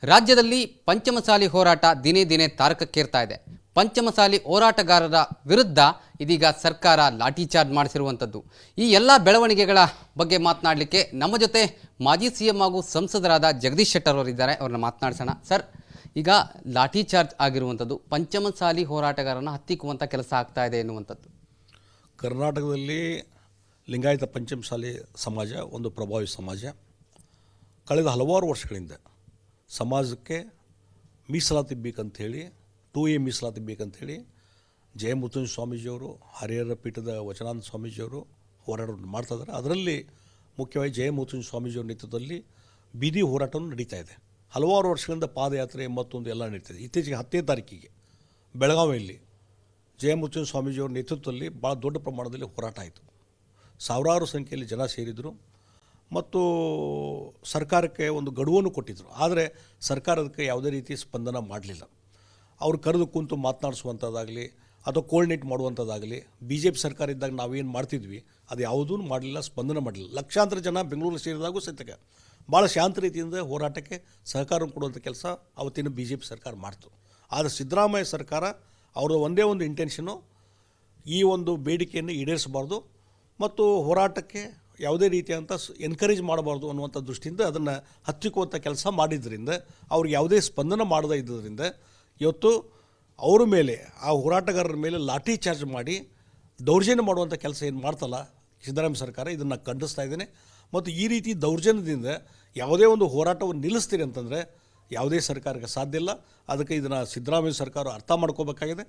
ರಾಜ್ಯದಲ್ಲಿ ಪಂಚಮಸಾಲಿ ಹೋರಾಟ ದಿನೇ ದಿನೇ ತಾರಕಕ್ಕೇರ್ತಾ ಇದೆ. ಪಂಚಮಸಾಲಿ ಹೋರಾಟಗಾರರ ವಿರುದ್ಧ ಇದೀಗ ಸರ್ಕಾರ ಲಾಠಿ ಚಾರ್ಜ್ ಮಾಡಿಸಿರುವಂಥದ್ದು. ಈ ಎಲ್ಲ ಬೆಳವಣಿಗೆಗಳ ಬಗ್ಗೆ ಮಾತನಾಡಲಿಕ್ಕೆ ನಮ್ಮ ಜೊತೆ ಮಾಜಿ ಸಿಎಂ ಹಾಗೂ ಸಂಸದರಾದ ಜಗದೀಶ್ ಶೆಟ್ಟರ್ ಅವರಿದ್ದಾರೆ. ಅವ್ರನ್ನ ಮಾತನಾಡಿಸೋಣ. ಸರ್, ಈಗ ಲಾಠಿ ಚಾರ್ಜ್ ಆಗಿರುವಂಥದ್ದು ಪಂಚಮಸಾಲಿ ಹೋರಾಟಗಾರನ ಹತ್ತಿಕ್ಕುವಂಥ ಕೆಲಸ ಆಗ್ತಾ ಇದೆ ಎನ್ನುವಂಥದ್ದು. ಕರ್ನಾಟಕದಲ್ಲಿ ಲಿಂಗಾಯತ ಪಂಚಮಸಾಲಿ ಸಮಾಜ ಒಂದು ಪ್ರಭಾವಿ ಸಮಾಜ. ಕಳೆದ ಹಲವಾರು ವರ್ಷಗಳಿಂದ ಸಮಾಜಕ್ಕೆ ಮೀಸಲಾತಿ ಬೇಕಂಥೇಳಿ 2A ಮೀಸಲಾತಿ ಬೇಕಂಥೇಳಿ ಜಯಮುತ್ತುಂಜ ಸ್ವಾಮೀಜಿಯವರು, ಹರಿಹರ ಪೀಠದ ವಚನಾನಂದ ಸ್ವಾಮೀಜಿಯವರು ಹೋರಾಟವನ್ನು ಮಾಡ್ತಾಯಿದ್ದಾರೆ. ಅದರಲ್ಲಿ ಮುಖ್ಯವಾಗಿ ಜಯಮುತ್ತುಂಜ ಸ್ವಾಮೀಜಿಯವರ ನೇತೃತ್ವದಲ್ಲಿ ಬೀದಿ ಹೋರಾಟವನ್ನು ನಡೀತಾ ಇದೆ. ಹಲವಾರು ವರ್ಷಗಳಿಂದ ಪಾದಯಾತ್ರೆ ಮತ್ತೊಂದು ಎಲ್ಲ ನಡೀತಿದೆ. ಇತ್ತೀಚೆಗೆ 10ನೇ ತಾರೀಕಿಗೆ ಬೆಳಗಾವಿಯಲ್ಲಿ ಜಯಮುತ್ತುಂಜ ಸ್ವಾಮೀಜಿಯವರ ನೇತೃತ್ವದಲ್ಲಿ ಭಾಳ ದೊಡ್ಡ ಪ್ರಮಾಣದಲ್ಲಿ ಹೋರಾಟ ಆಯಿತು. ಸಾವಿರಾರು ಸಂಖ್ಯೆಯಲ್ಲಿ ಜನ ಸೇರಿದರು ಮತ್ತು ಸರ್ಕಾರಕ್ಕೆ ಒಂದು ಗಡುವನ್ನು ಕೊಟ್ಟಿದ್ದರು. ಆದರೆ ಸರ್ಕಾರಕ್ಕೆ ಯಾವುದೇ ರೀತಿ ಸ್ಪಂದನ ಮಾಡಲಿಲ್ಲ. ಅವರು ಕರೆದು ಕುಂತು ಮಾತನಾಡಿಸುವಂಥದ್ದಾಗಲಿ ಅಥವಾ ಕೋರ್ಡಿನೇಟ್ ಮಾಡುವಂಥದ್ದಾಗಲಿ BJP ಸರ್ಕಾರ ಇದ್ದಾಗ ನಾವೇನು ಮಾಡ್ತಿದ್ವಿ ಅದು ಯಾವುದೂ ಮಾಡಲಿಲ್ಲ, ಸ್ಪಂದನ ಮಾಡಲಿಲ್ಲ. ಲಕ್ಷಾಂತರ ಜನ ಬೆಂಗಳೂರು ಸೇರಿದಾಗೂ ಸಹಿತ ಭಾಳ ಶಾಂತ ರೀತಿಯಿಂದ ಹೋರಾಟಕ್ಕೆ ಸಹಕಾರ ಕೊಡುವಂಥ ಕೆಲಸ ಅವತ್ತಿನ BJP ಸರ್ಕಾರ ಮಾಡ್ತು. ಆದರೆ ಸಿದ್ದರಾಮಯ್ಯ ಸರ್ಕಾರ ಅವರ ಒಂದೇ ಒಂದು ಇಂಟೆನ್ಷನು ಈ ಒಂದು ಬೇಡಿಕೆಯನ್ನು ಈಡೇರಿಸಬಾರ್ದು ಮತ್ತು ಹೋರಾಟಕ್ಕೆ ಯಾವುದೇ ರೀತಿಯಂಥ ಎನ್ಕರೇಜ್ ಮಾಡಬಾರ್ದು ಅನ್ನುವಂಥ ದೃಷ್ಟಿಯಿಂದ ಅದನ್ನು ಹತ್ತಿಕ್ಕುವಂಥ ಕೆಲಸ ಮಾಡಿದ್ದರಿಂದ ಅವ್ರಿಗೆ ಯಾವುದೇ ಸ್ಪಂದನ ಮಾಡದೇ ಇದ್ದರಿಂದ ಇವತ್ತು ಅವರ ಮೇಲೆ, ಆ ಹೋರಾಟಗಾರರ ಮೇಲೆ ಲಾಠಿ ಚಾರ್ಜ್ ಮಾಡಿ ದೌರ್ಜನ್ಯ ಮಾಡುವಂಥ ಕೆಲಸ ಏನು ಮಾಡ್ತಲ್ಲ ಸಿದ್ದರಾಮಯ್ಯ ಸರ್ಕಾರ, ಇದನ್ನು ಖಂಡಿಸ್ತಾ ಇದ್ದೇನೆ. ಮತ್ತು ಈ ರೀತಿ ದೌರ್ಜನ್ಯದಿಂದ ಯಾವುದೇ ಒಂದು ಹೋರಾಟವನ್ನು ನಿಲ್ಲಿಸ್ತೀರಿ ಅಂತಂದರೆ ಯಾವುದೇ ಸರ್ಕಾರಕ್ಕೆ ಸಾಧ್ಯ ಇಲ್ಲ. ಅದಕ್ಕೆ ಇದನ್ನು ಸಿದ್ದರಾಮಯ್ಯ ಸರ್ಕಾರ ಅರ್ಥ ಮಾಡ್ಕೋಬೇಕಾಗಿದೆ.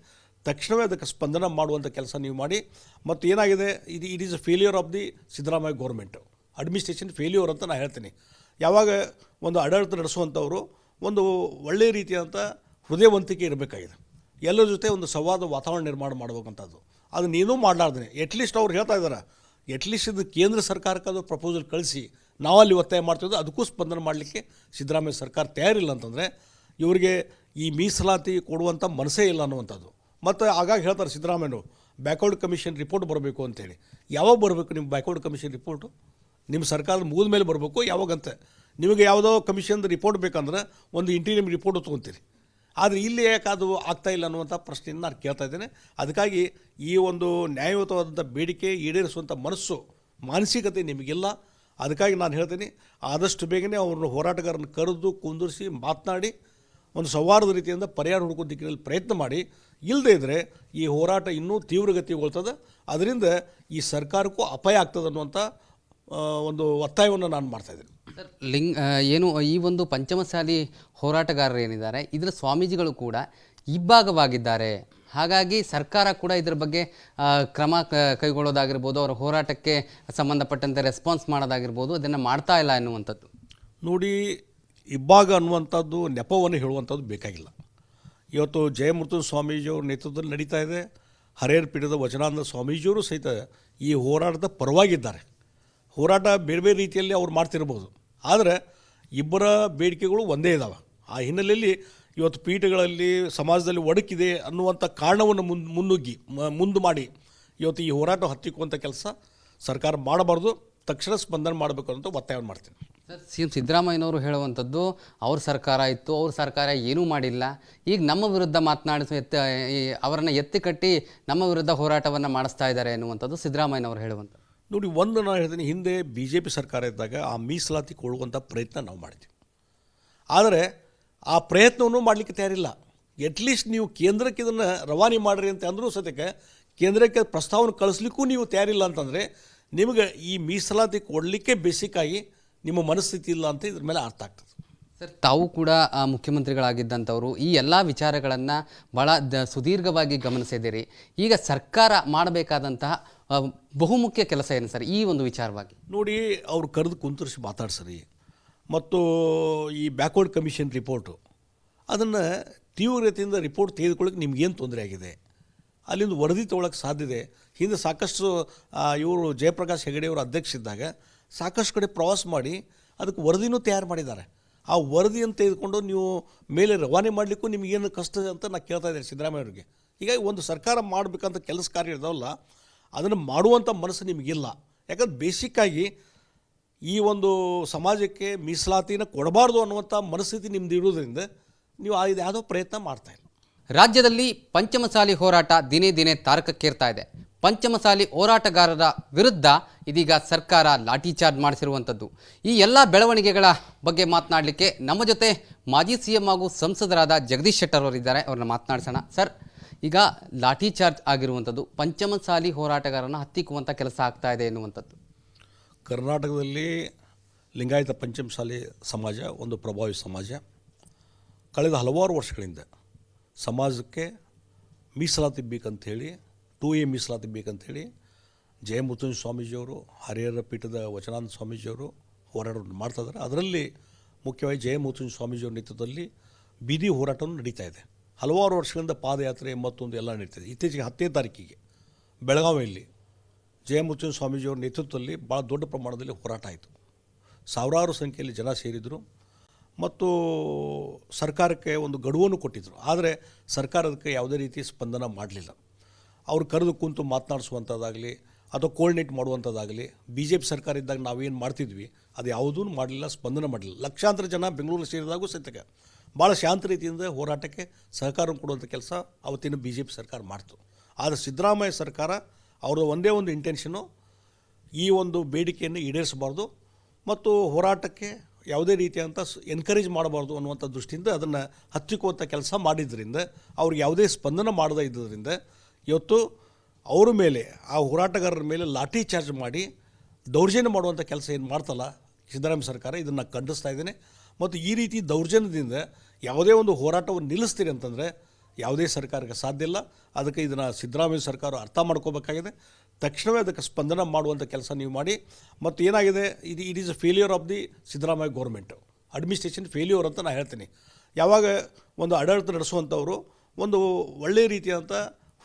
ತಕ್ಷಣವೇ ಅದಕ್ಕೆ ಸ್ಪಂದನ ಮಾಡುವಂಥ ಕೆಲಸ ನೀವು ಮಾಡಿ. ಮತ್ತು ಏನಾಗಿದೆ, it is a failure of the Siddaramaiah government, administration failure ಅಂತ ನಾನು ಹೇಳ್ತೀನಿ. ಯಾವಾಗ ಒಂದು ಆಡಳಿತ ನಡೆಸುವಂಥವರು ಒಂದು ಒಳ್ಳೆಯ ರೀತಿಯಾದಂಥ ಹೃದಯವಂತಿಕೆ ಇರಬೇಕಾಗಿದೆ. ಎಲ್ಲರ ಜೊತೆ ಒಂದು ಸಂವಾದ ವಾತಾವರಣ ನಿರ್ಮಾಣ ಮಾಡಬೇಕಂಥದ್ದು ಅದನ್ನೇನೂ ಮಾಡಲಾರ್ದೇ ಎಟ್ಲೀಸ್ಟ್ ಅವ್ರು ಹೇಳ್ತಾ ಇದ್ದಾರೆ, ಎಟ್ಲೀಸ್ಟ್ ಇದು ಕೇಂದ್ರ ಸರ್ಕಾರಕ್ಕೆ ಅದು ಪ್ರಪೋಸಲ್ ಕಳಿಸಿ ನಾವಲ್ಲಿ ಒತ್ತಾಯ ಮಾಡ್ತಿದ್ದು ಅದಕ್ಕೂ ಸ್ಪಂದನ ಮಾಡಲಿಕ್ಕೆ ಸಿದ್ದರಾಮಯ್ಯ ಸರ್ಕಾರ ತಯಾರಿಲ್ಲ ಅಂತಂದರೆ ಇವರಿಗೆ ಈ ಮೀಸಲಾತಿ ಕೊಡುವಂಥ ಮನಸ್ಸೇ ಇಲ್ಲ ಅನ್ನುವಂಥದ್ದು. ಮತ್ತು ಆಗಾಗ ಹೇಳ್ತಾರೆ ಸಿದ್ದರಾಮಯ್ಯರು ಬ್ಯಾಕ್ವರ್ಡ್ ಕಮಿಷನ್ ರಿಪೋರ್ಟ್ ಬರಬೇಕು ಅಂತೇಳಿ. ಯಾವಾಗ ಬರಬೇಕು ನಿಮ್ಮ ಬ್ಯಾಕ್ವರ್ಡ್ ಕಮಿಷನ್ ರಿಪೋರ್ಟು? ನಿಮ್ಮ ಸರ್ಕಾರದ ಮುಗಿದ ಮೇಲೆ ಬರಬೇಕು. ಯಾವಾಗಂತ ನಿಮಗೆ ಯಾವುದೋ ಕಮಿಷನ್ದು ರಿಪೋರ್ಟ್ ಬೇಕಂದ್ರೆ ಒಂದು ಇಂಟೀರಿಯಂ ರಿಪೋರ್ಟ್ ತೊಗೊತೀರಿ. ಆದರೆ ಇಲ್ಲಿ ಯಾಕೆ ಅದು ಆಗ್ತಾಯಿಲ್ಲ ಅನ್ನುವಂಥ ಪ್ರಶ್ನೆಯನ್ನು ನಾನು ಕೇಳ್ತಾ ಇದ್ದೇನೆ. ಅದಕ್ಕಾಗಿ ಈ ಒಂದು ನ್ಯಾಯಯುತವಾದಂಥ ಬೇಡಿಕೆ ಈಡೇರಿಸುವಂಥ ಮನಸ್ಸು, ಮಾನಸಿಕತೆ ನಿಮಗಿಲ್ಲ. ಅದಕ್ಕಾಗಿ ನಾನು ಹೇಳ್ತೀನಿ, ಆದಷ್ಟು ಬೇಗನೆ ಅವ್ರನ್ನ ಹೋರಾಟಗಾರನ ಕರೆದು ಕುಂದಿರಿಸಿ ಮಾತನಾಡಿ ಒಂದು ಸೌಹಾರ್ದ ರೀತಿಯಿಂದ ಪರಿಹಾರ ಹುಡುಕೋ ದಿಕ್ಕಿನಲ್ಲಿ ಪ್ರಯತ್ನ ಮಾಡಿ. ಇಲ್ಲದೇ ಇದ್ದರೆ ಈ ಹೋರಾಟ ಇನ್ನೂ ತೀವ್ರಗತಿಗೊಳ್ತದೆ. ಅದರಿಂದ ಈ ಸರ್ಕಾರಕ್ಕೂ ಅಪಾಯ ಆಗ್ತದೆ ಅನ್ನುವಂಥ ಒಂದು ಒತ್ತಾಯವನ್ನು ನಾನು ಮಾಡ್ತಾಯಿದ್ದೀನಿ. ಸರ್, ಏನು ಈ ಒಂದು ಪಂಚಮಸಾಲಿ ಹೋರಾಟಗಾರರು ಏನಿದ್ದಾರೆ ಇದರ ಸ್ವಾಮೀಜಿಗಳು ಕೂಡ ಇಬ್ಬಾಗವಾಗಿದ್ದಾರೆ. ಹಾಗಾಗಿ ಸರ್ಕಾರ ಕೂಡ ಇದರ ಬಗ್ಗೆ ಕ್ರಮ ಕೈಗೊಳ್ಳೋದಾಗಿರ್ಬೋದು, ಅವರ ಹೋರಾಟಕ್ಕೆ ಸಂಬಂಧಪಟ್ಟಂತೆ ರೆಸ್ಪಾನ್ಸ್ ಮಾಡೋದಾಗಿರ್ಬೋದು, ಅದನ್ನು ಮಾಡ್ತಾ ಇಲ್ಲ ಎನ್ನುವಂಥದ್ದು. ನೋಡಿ, ಇಬ್ಬಾಗ ಅನ್ನುವಂಥದ್ದು ನೆಪವನ್ನು ಹೇಳುವಂಥದ್ದು ಬೇಕಾಗಿಲ್ಲ. ಇವತ್ತು ಜಯಮುತ್ತುಂಜ ಸ್ವಾಮೀಜಿಯವ್ರ ನೇತೃತ್ವದಲ್ಲಿ ನಡೀತಾ ಇದೆ. ಹರಿಹರ ಪೀಠದ ವಚನಾನಂದ ಸ್ವಾಮೀಜಿಯವರು ಸಹಿತ ಈ ಹೋರಾಟದ ಪರವಾಗಿದ್ದಾರೆ. ಹೋರಾಟ ಬೇರೆ ಬೇರೆ ರೀತಿಯಲ್ಲಿ ಅವ್ರು ಮಾಡ್ತಿರ್ಬೋದು, ಆದರೆ ಇಬ್ಬರ ಬೇಡಿಕೆಗಳು ಒಂದೇ ಇದ್ದಾವೆ. ಆ ಹಿನ್ನೆಲೆಯಲ್ಲಿ ಇವತ್ತು ಪೀಠಗಳಲ್ಲಿ ಸಮಾಜದಲ್ಲಿ ಒಡಕಿದೆ ಅನ್ನುವಂಥ ಕಾರಣವನ್ನು ಮುಂದೆ ಮಾಡಿ ಇವತ್ತು ಈ ಹೋರಾಟ ಹತ್ತಿಕ್ಕುವಂಥ ಕೆಲಸ ಸರ್ಕಾರ ಮಾಡಬಾರ್ದು, ತಕ್ಷಣ ಸ್ಪಂದನೆ ಮಾಡಬೇಕು ಅಂತ ಒತ್ತಾಯವನ್ನು ಮಾಡ್ತೀನಿ. ಸರ್, CM ಸಿದ್ದರಾಮಯ್ಯನವರು ಹೇಳುವಂಥದ್ದು ಅವ್ರ ಸರ್ಕಾರ ಇತ್ತು, ಅವ್ರ ಸರ್ಕಾರ ಏನೂ ಮಾಡಿಲ್ಲ, ಈಗ ನಮ್ಮ ವಿರುದ್ಧ ಅವರನ್ನು ಎತ್ತಿ ಕಟ್ಟಿ ನಮ್ಮ ವಿರುದ್ಧ ಹೋರಾಟವನ್ನು ಮಾಡಿಸ್ತಾ ಇದ್ದಾರೆ ಎನ್ನುವಂಥದ್ದು ಸಿದ್ದರಾಮಯ್ಯನವರು ಹೇಳುವಂಥದ್ದು. ನೋಡಿ, ಒಂದು ನಾನು ಹೇಳ್ತೀನಿ, ಹಿಂದೆ BJP ಸರ್ಕಾರ ಇದ್ದಾಗ ಆ ಮೀಸಲಾತಿ ಕೊಡುವಂಥ ಪ್ರಯತ್ನ ನಾವು ಮಾಡ್ತೀವಿ. ಆದರೆ ಆ ಪ್ರಯತ್ನವನ್ನು ಮಾಡಲಿಕ್ಕೆ ತಯಾರಿಲ್ಲ. ಎಟ್ಲೀಸ್ಟ್ ನೀವು ಕೇಂದ್ರಕ್ಕೆ ಇದನ್ನು ರವಾನೆ ಮಾಡಿರಿ ಅಂತ ಅಂದರೂ ಸದ್ಯಕ್ಕೆ ಕೇಂದ್ರಕ್ಕೆ ಪ್ರಸ್ತಾವನೆ ಕಳಿಸ್ಲಿಕ್ಕೂ ನೀವು ತಯಾರಿಲ್ಲ ಅಂತಂದರೆ ನಿಮಗೆ ಈ ಮೀಸಲಾತಿ ಕೊಡಲಿಕ್ಕೆ ಬೇಸಿಕ್ಕಾಗಿ ನಿಮ್ಮ ಮನಸ್ಥಿತಿ ಇಲ್ಲ ಅಂತ ಇದ್ರ ಮೇಲೆ ಅರ್ಥ ಆಗ್ತದೆ. ಸರ್, ತಾವು ಕೂಡ ಮುಖ್ಯಮಂತ್ರಿಗಳಾಗಿದ್ದಂಥವರು ಈ ಎಲ್ಲ ವಿಚಾರಗಳನ್ನು ಭಾಳ ಸುದೀರ್ಘವಾಗಿ ಗಮನಿಸಿದ್ದೀರಿ. ಈಗ ಸರ್ಕಾರ ಮಾಡಬೇಕಾದಂತಹ ಬಹುಮುಖ್ಯ ಕೆಲಸ ಏನು ಸರ್ ಈ ಒಂದು ವಿಚಾರವಾಗಿ? ನೋಡಿ, ಅವ್ರು ಕರೆದು ಕುಂತರಿಸಿ ಮಾತಾಡ್ಸರಿ ಮತ್ತು ಈ ಬ್ಯಾಕ್ವರ್ಡ್ ಕಮಿಷನ್ ರಿಪೋರ್ಟು ಅದನ್ನು ತೀವ್ರತೆಯಿಂದ ರಿಪೋರ್ಟ್ ತೆಗೆದುಕೊಳ್ಳೋಕೆ ನಿಮ್ಗೇನು ತೊಂದರೆ ಆಗಿದೆ, ಅಲ್ಲಿಂದ ವರದಿ ತೊಗೊಳಕ್ಕೆ ಸಾಧ್ಯ ಇದೆ. ಹಿಂದೆ ಸಾಕಷ್ಟು ಇವರು ಜಯಪ್ರಕಾಶ್ ಹೆಗಡೆಯವರು ಅಧ್ಯಕ್ಷ ಇದ್ದಾಗ ಸಾಕಷ್ಟು ಕಡೆ ಪ್ರವಾಸ ಮಾಡಿ ಅದಕ್ಕೆ ವರದಿನೂ ತಯಾರು ಮಾಡಿದ್ದಾರೆ. ಆ ವರದಿಯನ್ನು ತೆಗೆದುಕೊಂಡು ನೀವು ಮೇಲೆ ರವಾನೆ ಮಾಡಲಿಕ್ಕೂ ನಿಮಗೇನು ಕಷ್ಟ ಅಂತ ನಾನು ಕೇಳ್ತಾ ಇದ್ದೇನೆ ಸಿದ್ದರಾಮಯ್ಯವ್ರಿಗೆ. ಹೀಗಾಗಿ ಒಂದು ಸರ್ಕಾರ ಮಾಡಬೇಕಂತ ಕೆಲಸ ಕಾರ್ಯ ಇದಾವಲ್ಲ, ಅದನ್ನು ಮಾಡುವಂಥ ಮನಸ್ಸು ನಿಮಗಿಲ್ಲ. ಯಾಕಂದ್ರೆ ಬೇಸಿಕ್ಕಾಗಿ ಈ ಒಂದು ಸಮಾಜಕ್ಕೆ ಮೀಸಲಾತಿನ ಕೊಡಬಾರ್ದು ಅನ್ನುವಂಥ ಮನಸ್ಥಿತಿ ನಿಮ್ದು ಇರೋದ್ರಿಂದ ನೀವು ಇದು ಯಾವುದೋ ಪ್ರಯತ್ನ ಮಾಡ್ತಾಯಿಲ್ಲ. ರಾಜ್ಯದಲ್ಲಿ ಪಂಚಮಸಾಲಿ ಹೋರಾಟ ದಿನೇ ದಿನೇ ತಾರಕಕ್ಕೇರ್ತಾ ಇದೆ. ಪಂಚಮಸಾಲಿ ಹೋರಾಟಗಾರರ ವಿರುದ್ಧ ಇದೀಗ ಸರ್ಕಾರ ಲಾಠಿ ಚಾರ್ಜ್ ಮಾಡಿಸಿರುವಂಥದ್ದು. ಈ ಎಲ್ಲ ಬೆಳವಣಿಗೆಗಳ ಬಗ್ಗೆ ಮಾತನಾಡಲಿಕ್ಕೆ ನಮ್ಮ ಜೊತೆ ಮಾಜಿ CM ಹಾಗೂ ಸಂಸದರಾದ ಜಗದೀಶ್ ಶೆಟ್ಟರ್ ಅವರಿದ್ದಾರೆ. ಅವ್ರನ್ನ ಮಾತನಾಡಿಸೋಣ. ಸರ್, ಈಗ ಲಾಠಿ ಚಾರ್ಜ್ ಆಗಿರುವಂಥದ್ದು ಪಂಚಮಸಾಲಿ ಹೋರಾಟಗಾರನ ಹತ್ತಿಕ್ಕುವಂಥ ಕೆಲಸ ಆಗ್ತಾ ಇದೆ ಎನ್ನುವಂಥದ್ದು. ಕರ್ನಾಟಕದಲ್ಲಿ ಲಿಂಗಾಯತ ಪಂಚಮಸಾಲಿ ಸಮಾಜ ಒಂದು ಪ್ರಭಾವಿ ಸಮಾಜ. ಕಳೆದ ಹಲವಾರು ವರ್ಷಗಳಿಂದ ಸಮಾಜಕ್ಕೆ ಮೀಸಲಾತಿ ಬೇಕಂಥೇಳಿ 2A ಮೀಸಲಾತಿ ಬೇಕಂಥೇಳಿ ಜಯಮುತ್ತುಂಜ ಸ್ವಾಮೀಜಿಯವರು, ಹರಿಹರ ಪೀಠದ ವಚನಾನಂದ ಸ್ವಾಮೀಜಿಯವರು ಹೋರಾಟವನ್ನು ಮಾಡ್ತಾಯಿದ್ದಾರೆ. ಅದರಲ್ಲಿ ಮುಖ್ಯವಾಗಿ ಜಯಮುತ್ತುಂಜ ಸ್ವಾಮೀಜಿಯವರ ನೇತೃತ್ವದಲ್ಲಿ ಬೀದಿ ಹೋರಾಟವನ್ನು ನಡೀತಾ ಇದೆ. ಹಲವಾರು ವರ್ಷಗಳಿಂದ ಪಾದಯಾತ್ರೆ ಮತ್ತೊಂದು ಎಲ್ಲ ನಡೀತಿದೆ. ಇತ್ತೀಚೆಗೆ 10ನೇ ತಾರೀಕಿಗೆ ಬೆಳಗಾವಿಯಲ್ಲಿ ಜಯಮುತ್ತುಂಜ ಸ್ವಾಮೀಜಿಯವರ ನೇತೃತ್ವದಲ್ಲಿ ಭಾಳ ದೊಡ್ಡ ಪ್ರಮಾಣದಲ್ಲಿ ಹೋರಾಟ ಆಯಿತು. ಸಾವಿರಾರು ಸಂಖ್ಯೆಯಲ್ಲಿ ಜನ ಸೇರಿದರು ಮತ್ತು ಸರ್ಕಾರಕ್ಕೆ ಒಂದು ಗಡುವನ್ನು ಕೊಟ್ಟಿದ್ದರು. ಆದರೆ ಸರ್ಕಾರ ಅದಕ್ಕೆ ಯಾವುದೇ ರೀತಿ ಸ್ಪಂದನ ಮಾಡಲಿಲ್ಲ. ಅವ್ರು ಕರೆದು ಕುಂತು ಮಾತನಾಡಿಸುವಂಥದ್ದಾಗಲಿ ಅಥವಾ ಕೋರ್ಡಿನೇಟ್ ಮಾಡುವಂಥದ್ದಾಗಲಿ BJP ಸರ್ಕಾರ ಇದ್ದಾಗ ನಾವೇನು ಮಾಡ್ತಿದ್ವಿ ಅದು ಯಾವುದೂ ಮಾಡಲಿಲ್ಲ, ಸ್ಪಂದನ ಮಾಡಲಿಲ್ಲ. ಲಕ್ಷಾಂತರ ಜನ ಬೆಂಗಳೂರು ಸೇರಿದಾಗೂ ಸಹಿತ ಭಾಳ ಶಾಂತ ರೀತಿಯಿಂದ ಹೋರಾಟಕ್ಕೆ ಸಹಕಾರ ಕೊಡುವಂಥ ಕೆಲಸ ಅವತ್ತಿನ BJP ಸರ್ಕಾರ ಮಾಡ್ತು. ಆದರೆ ಸಿದ್ದರಾಮಯ್ಯ ಸರ್ಕಾರ ಅವ್ರದ್ದು ಒಂದೇ ಒಂದು ಇಂಟೆನ್ಷನು, ಈ ಒಂದು ಬೇಡಿಕೆಯನ್ನು ಈಡೇರಿಸಬಾರ್ದು ಮತ್ತು ಹೋರಾಟಕ್ಕೆ ಯಾವುದೇ ರೀತಿಯಂಥ ಎನ್ಕರೇಜ್ ಮಾಡಬಾರ್ದು ಅನ್ನುವಂಥ ದೃಷ್ಟಿಯಿಂದ ಅದನ್ನು ಹತ್ತಿಕ್ಕುವಂಥ ಕೆಲಸ ಮಾಡಿದ್ದರಿಂದ ಅವ್ರಿಗೆ ಯಾವುದೇ ಸ್ಪಂದನ ಮಾಡದೇ ಇದ್ದರಿಂದ ಇವತ್ತು ಅವರ ಮೇಲೆ, ಆ ಹೋರಾಟಗಾರರ ಮೇಲೆ ಲಾಠಿ ಚಾರ್ಜ್ ಮಾಡಿ ದೌರ್ಜನ್ಯ ಮಾಡುವಂಥ ಕೆಲಸ ಏನು ಮಾಡ್ತಲ್ಲ ಸಿದ್ದರಾಮಯ್ಯ ಸರ್ಕಾರ, ಇದನ್ನು ಖಂಡಿಸ್ತಾ ಇದ್ದೇನೆ. ಮತ್ತು ಈ ರೀತಿ ದೌರ್ಜನ್ಯದಿಂದ ಯಾವುದೇ ಒಂದು ಹೋರಾಟವನ್ನು ನಿಲ್ಲಿಸ್ತೀರಿ ಅಂತಂದರೆ ಯಾವುದೇ ಸರ್ಕಾರಕ್ಕೆ ಸಾಧ್ಯ ಇಲ್ಲ. ಅದಕ್ಕೆ ಇದನ್ನು ಸಿದ್ದರಾಮಯ್ಯ ಸರ್ಕಾರ ಅರ್ಥ ಮಾಡ್ಕೋಬೇಕಾಗಿದೆ. ತಕ್ಷಣವೇ ಅದಕ್ಕೆ ಸ್ಪಂದನ ಮಾಡುವಂಥ ಕೆಲಸ ನೀವು ಮಾಡಿ. ಮತ್ತು ಏನಾಗಿದೆ, it is a failure of the Siddaramaiah government, administration failure ಅಂತ ನಾನು ಹೇಳ್ತೀನಿ. ಯಾವಾಗ ಒಂದು ಆಡಳಿತ ನಡೆಸುವಂಥವರು ಒಂದು ಒಳ್ಳೆಯ ರೀತಿಯಾದಂಥ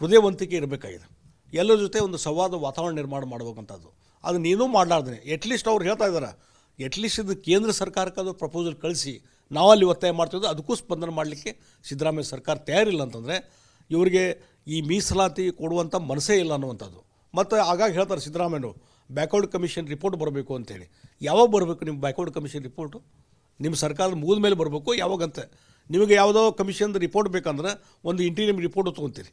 ಹೃದಯವಂತಿಕೆ ಇರಬೇಕಾಗಿದೆ. ಎಲ್ಲರ ಜೊತೆ ಒಂದು ಸಂವಾದ ವಾತಾವರಣ ನಿರ್ಮಾಣ ಮಾಡಬೇಕಂಥದ್ದು. ಅದನ್ನ ಏನೂ ಮಾಡಲಾರ್ದೇ ಎಟ್ಲೀಸ್ಟ್ ಅವ್ರು ಹೇಳ್ತಾ ಇದ್ದಾರೆ, ಎಟ್ಲೀಸ್ಟ್ ಇದು ಕೇಂದ್ರ ಸರ್ಕಾರಕ್ಕೆ ಅದು ಪ್ರಪೋಸಲ್ ಕಳಿಸಿ ನಾವಲ್ಲಿ ಒತ್ತಾಯ ಮಾಡ್ತಿದ್ದು ಅದಕ್ಕೂ ಸ್ಪಂದನೆ ಮಾಡಲಿಕ್ಕೆ ಸಿದ್ದರಾಮಯ್ಯ ಸರ್ಕಾರ ತಯಾರಿಲ್ಲ ಅಂತಂದರೆ ಇವರಿಗೆ ಈ ಮೀಸಲಾತಿ ಕೊಡುವಂಥ ಮನಸ್ಸೇ ಇಲ್ಲ ಅನ್ನುವಂಥದ್ದು. ಮತ್ತು ಆಗಾಗ ಹೇಳ್ತಾರೆ ಸಿದ್ದರಾಮಯ್ಯರು ಬ್ಯಾಕ್ವರ್ಡ್ ಕಮಿಷನ್ ರಿಪೋರ್ಟ್ ಬರಬೇಕು ಅಂತೇಳಿ. ಯಾವಾಗ ಬರಬೇಕು ನಿಮ್ಮ ಬ್ಯಾಕ್ವರ್ಡ್ ಕಮಿಷನ್ ರಿಪೋರ್ಟು? ನಿಮ್ಮ ಸರ್ಕಾರದ ಮುಗಿದ ಮೇಲೆ ಬರಬೇಕು. ಯಾವಾಗಂತೆ ನಿಮಗೆ ಯಾವುದೋ ಕಮಿಷನ್ದು ರಿಪೋರ್ಟ್ ಬೇಕಂದ್ರೆ ಒಂದು ಇಂಟೀರಿಯಮ್ ರಿಪೋರ್ಟ್ ತೊಗೊತೀರಿ.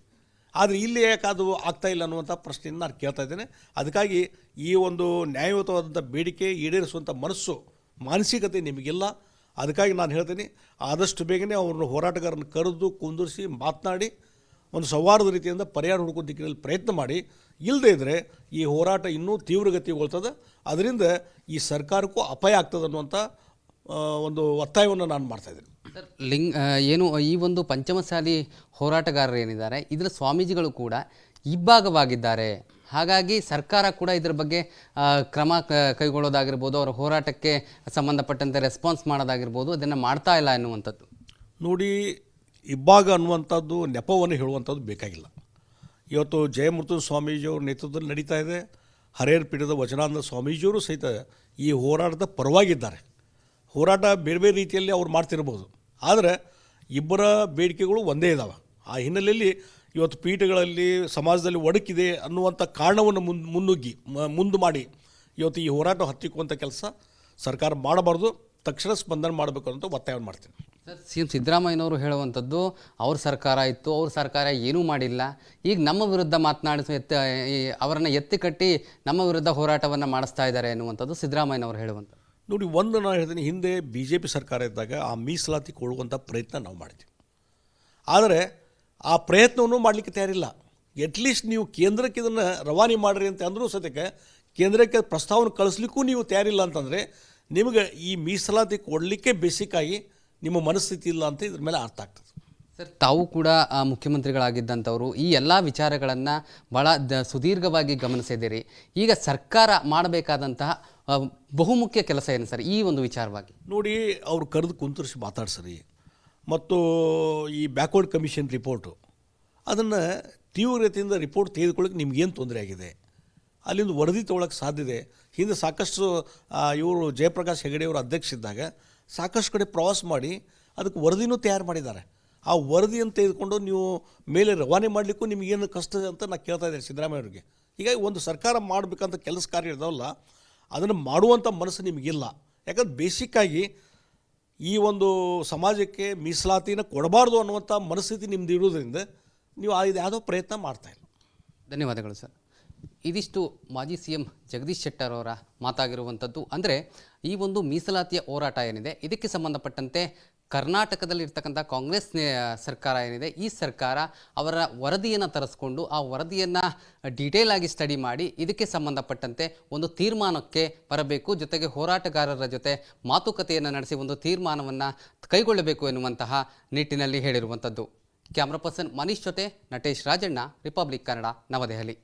ಆದರೆ ಇಲ್ಲಿ ಯಾಕೆ ಅದು ಆಗ್ತಾಯಿಲ್ಲ ಅನ್ನುವಂಥ ಪ್ರಶ್ನೆಯನ್ನು ನಾನು ಕೇಳ್ತಾ ಇದ್ದೇನೆ. ಅದಕ್ಕಾಗಿ ಈ ಒಂದು ನ್ಯಾಯಯುತವಾದಂಥ ಬೇಡಿಕೆ ಈಡೇರಿಸುವಂಥ ಮನಸ್ಸು, ಮಾನಸಿಕತೆ ನಿಮಗಿಲ್ಲ. ಅದಕ್ಕಾಗಿ ನಾನು ಹೇಳ್ತೀನಿ, ಆದಷ್ಟು ಬೇಗನೆ ಅವ್ರನ್ನ ಹೋರಾಟಗಾರನ ಕರೆದು ಕುಂದಿರಿಸಿ ಮಾತನಾಡಿ ಒಂದು ಸೌಹಾರ್ದ ರೀತಿಯಿಂದ ಪರಿಹಾರ ಹುಡುಕೋ ದಿಕ್ಕಿನಲ್ಲಿ ಪ್ರಯತ್ನ ಮಾಡಿ. ಇಲ್ಲದೇ ಇದ್ದರೆ ಈ ಹೋರಾಟ ಇನ್ನೂ ತೀವ್ರಗತಿಗೊಳ್ತದೆ. ಅದರಿಂದ ಈ ಸರ್ಕಾರಕ್ಕೂ ಅಪಾಯ ಆಗ್ತದೆ ಅನ್ನುವಂಥ ಒಂದು ಒತ್ತಾಯವನ್ನು ನಾನು ಮಾಡ್ತಾಯಿದ್ದೀನಿ. ಸರ್, ಏನು ಈ ಒಂದು ಪಂಚಮಸಾಲಿ ಹೋರಾಟಗಾರರು ಏನಿದ್ದಾರೆ ಇದರ ಸ್ವಾಮೀಜಿಗಳು ಕೂಡ ಇಬ್ಬಾಗವಾಗಿದ್ದಾರೆ. ಹಾಗಾಗಿ ಸರ್ಕಾರ ಕೂಡ ಇದರ ಬಗ್ಗೆ ಕ್ರಮ ಕೈಗೊಳ್ಳೋದಾಗಿರ್ಬೋದು, ಅವರ ಹೋರಾಟಕ್ಕೆ ಸಂಬಂಧಪಟ್ಟಂತೆ ರೆಸ್ಪಾನ್ಸ್ ಮಾಡೋದಾಗಿರ್ಬೋದು, ಅದನ್ನು ಮಾಡ್ತಾ ಇಲ್ಲ ಎನ್ನುವಂಥದ್ದು. ನೋಡಿ, ಇಬ್ಬಾಗ ಅನ್ನುವಂಥದ್ದು ನೆಪವನ್ನು ಹೇಳುವಂಥದ್ದು ಬೇಕಾಗಿಲ್ಲ. ಇವತ್ತು ಜಯಮೃತ್ಯು ಸ್ವಾಮೀಜಿಯವ್ರ ನೇತೃತ್ವದಲ್ಲಿ ನಡೀತಾ ಇದೆ. ಹರಿಹರ ಪೀಠದ ವಚನಾನಂದ ಸ್ವಾಮೀಜಿಯವರು ಸಹಿತ ಈ ಹೋರಾಟದ ಪರವಾಗಿದ್ದಾರೆ. ಹೋರಾಟ ಬೇರೆ ಬೇರೆ ರೀತಿಯಲ್ಲಿ ಅವ್ರು ಮಾಡ್ತಿರ್ಬೋದು, ಆದರೆ ಇಬ್ಬರ ಬೇಡಿಕೆಗಳು ಒಂದೇ ಇದ್ದಾವೆ. ಆ ಹಿನ್ನೆಲೆಯಲ್ಲಿ ಇವತ್ತು ಪೀಠಗಳಲ್ಲಿ ಸಮಾಜದಲ್ಲಿ ಒಡಕಿದೆ ಅನ್ನುವಂಥ ಕಾರಣವನ್ನು ಮುಂದೆ ಮಾಡಿ ಇವತ್ತು ಈ ಹೋರಾಟ ಹತ್ತಿಕ್ಕುವಂಥ ಕೆಲಸ ಸರ್ಕಾರ ಮಾಡಬಾರ್ದು, ತಕ್ಷಣ ಸ್ಪಂದನೆ ಮಾಡಬೇಕು ಅಂತ ಒತ್ತಾಯವನ್ನು ಮಾಡ್ತೀನಿ. ಸರ್, CM ಸಿದ್ದರಾಮಯ್ಯನವರು ಹೇಳುವಂಥದ್ದು ಅವ್ರ ಸರ್ಕಾರ ಇತ್ತು, ಅವ್ರ ಸರ್ಕಾರ ಏನೂ ಮಾಡಿಲ್ಲ, ಈಗ ನಮ್ಮ ವಿರುದ್ಧ ಅವರನ್ನು ಎತ್ತಿ ಕಟ್ಟಿ ನಮ್ಮ ವಿರುದ್ಧ ಹೋರಾಟವನ್ನು ಮಾಡಿಸ್ತಾ ಇದ್ದಾರೆ ಎನ್ನುವಂಥದ್ದು ಸಿದ್ದರಾಮಯ್ಯನವರು ಹೇಳುವಂಥದ್ದು. ನೋಡಿ, ಒಂದು ನಾನು ಹೇಳ್ತೀನಿ, ಹಿಂದೆ BJP ಸರ್ಕಾರ ಇದ್ದಾಗ ಆ ಮೀಸಲಾತಿ ಕೊಡುವಂಥ ಪ್ರಯತ್ನ ನಾವು ಮಾಡಿದ್ವಿ. ಆದರೆ ಆ ಪ್ರಯತ್ನವನ್ನು ಮಾಡಲಿಕ್ಕೆ ತಯಾರಿಲ್ಲ. ಎಟ್ಲೀಸ್ಟ್ ನೀವು ಕೇಂದ್ರಕ್ಕೆ ಇದನ್ನು ರವಾನೆ ಮಾಡಿರಿ ಅಂತ ಅಂದರೂ ಸದ್ಯಕ್ಕೆ ಕೇಂದ್ರಕ್ಕೆ ಪ್ರಸ್ತಾವನೆ ಕಳಿಸ್ಲಿಕ್ಕೂ ನೀವು ತಯಾರಿಲ್ಲ ಅಂತಂದರೆ ನಿಮಗೆ ಈ ಮೀಸಲಾತಿ ಕೊಡಲಿಕ್ಕೆ ಬೇಸಿಕ್ಕಾಗಿ ನಿಮ್ಮ ಮನಸ್ಥಿತಿ ಇಲ್ಲ ಅಂತ ಇದ್ರ ಮೇಲೆ ಅರ್ಥ ಆಗ್ತದೆ. ಸರ್, ತಾವು ಕೂಡ ಮುಖ್ಯಮಂತ್ರಿಗಳಾಗಿದ್ದಂಥವರು ಈ ಎಲ್ಲ ವಿಚಾರಗಳನ್ನು ಭಾಳ ಸುದೀರ್ಘವಾಗಿ ಗಮನಿಸಿದ್ದೀರಿ. ಈಗ ಸರ್ಕಾರ ಮಾಡಬೇಕಾದಂತಹ ಬಹುಮುಖ್ಯ ಕೆಲಸ ಏನು ಸರ್ ಈ ಒಂದು ವಿಚಾರವಾಗಿ? ನೋಡಿ, ಅವ್ರು ಕರೆದು ಕುಂತರಿಸಿ ಮಾತಾಡ್ಸರಿ ಮತ್ತು ಈ ಬ್ಯಾಕ್ವರ್ಡ್ ಕಮಿಷನ್ ರಿಪೋರ್ಟು ಅದನ್ನು ತೀವ್ರತೆಯಿಂದ ರಿಪೋರ್ಟ್ ತೆಗೆದುಕೊಳ್ಳೋಕೆ ನಿಮ್ಗೇನು ತೊಂದರೆ ಆಗಿದೆ, ಅಲ್ಲಿಂದ ವರದಿ ತೊಗೊಳಕ್ಕೆ ಸಾಧ್ಯತೆ. ಹಿಂದೆ ಸಾಕಷ್ಟು ಇವರು ಜಯಪ್ರಕಾಶ್ ಹೆಗಡೆಯವರು ಅಧ್ಯಕ್ಷ ಇದ್ದಾಗ ಸಾಕಷ್ಟು ಕಡೆ ಪ್ರವಾಸ ಮಾಡಿ ಅದಕ್ಕೆ ವರದಿನೂ ತಯಾರು ಮಾಡಿದ್ದಾರೆ. ಆ ವರದಿಯನ್ನು ತೆಗೆದುಕೊಂಡು ನೀವು ಮೇಲೆ ರವಾನೆ ಮಾಡಲಿಕ್ಕೂ ನಿಮಗೇನು ಕಷ್ಟ ಅಂತ ನಾನು ಕೇಳ್ತಾ ಇದ್ದೇನೆ ಸಿದ್ದರಾಮಯ್ಯ ಅವರಿಗೆ. ಹೀಗಾಗಿ ಒಂದು ಸರ್ಕಾರ ಮಾಡಬೇಕಂತ ಕೆಲಸ ಕಾರ್ಯ ಇದಾವಲ್ಲ, ಅದನ್ನು ಮಾಡುವಂಥ ಮನಸ್ಸು ನಿಮಗಿಲ್ಲ. ಯಾಕಂದ್ರೆ ಬೇಸಿಕ್ಕಾಗಿ ಈ ಒಂದು ಸಮಾಜಕ್ಕೆ ಮೀಸಲಾತಿನ ಕೊಡಬಾರ್ದು ಅನ್ನುವಂಥ ಮನಸ್ಥಿತಿ ನಿಮ್ದು ಇರೋದ್ರಿಂದ ನೀವು ಇದು ಯಾವುದೋ ಪ್ರಯತ್ನ ಮಾಡ್ತಾಯಿಲ್ಲ. ಧನ್ಯವಾದಗಳು ಸರ್. ಇದಿಷ್ಟು ಮಾಜಿ CM ಜಗದೀಶ್ ಶೆಟ್ಟರ್ ಅವರ ಮಾತಾಗಿರುವಂಥದ್ದು. ಅಂದರೆ ಈ ಒಂದು ಮೀಸಲಾತಿಯ ಹೋರಾಟ ಏನಿದೆ ಇದಕ್ಕೆ ಸಂಬಂಧಪಟ್ಟಂತೆ ಕರ್ನಾಟಕದಲ್ಲಿ ಇರ್ತಕ್ಕಂಥ ಕಾಂಗ್ರೆಸ್ ಸರ್ಕಾರ ಏನಿದೆ, ಈ ಸರ್ಕಾರ ಅವರ ವರದಿಯನ್ನು ತರಿಸ್ಕೊಂಡು ಆ ವರದಿಯನ್ನು ಡೀಟೇಲ್ ಆಗಿ ಸ್ಟಡಿ ಮಾಡಿ ಇದಕ್ಕೆ ಸಂಬಂಧಪಟ್ಟಂತೆ ಒಂದು ತೀರ್ಮಾನಕ್ಕೆ ಬರಬೇಕು, ಜೊತೆಗೆ ಹೋರಾಟಗಾರರ ಜೊತೆ ಮಾತುಕತೆಯನ್ನು ನಡೆಸಿ ಒಂದು ತೀರ್ಮಾನವನ್ನು ಕೈಗೊಳ್ಳಬೇಕು ಎನ್ನುವಂತಹ ನಿಟ್ಟಿನಲ್ಲಿ ಹೇಳಿರುವಂಥದ್ದು. ಕ್ಯಾಮ್ರಾ ಪರ್ಸನ್ ಮನೀಶ್ ಜೊತೆ ನಟೇಶ್ ರಾಜಣ್ಣ, ರಿಪಬ್ಲಿಕ್ ಕನ್ನಡ, ನವದೆಹಲಿ.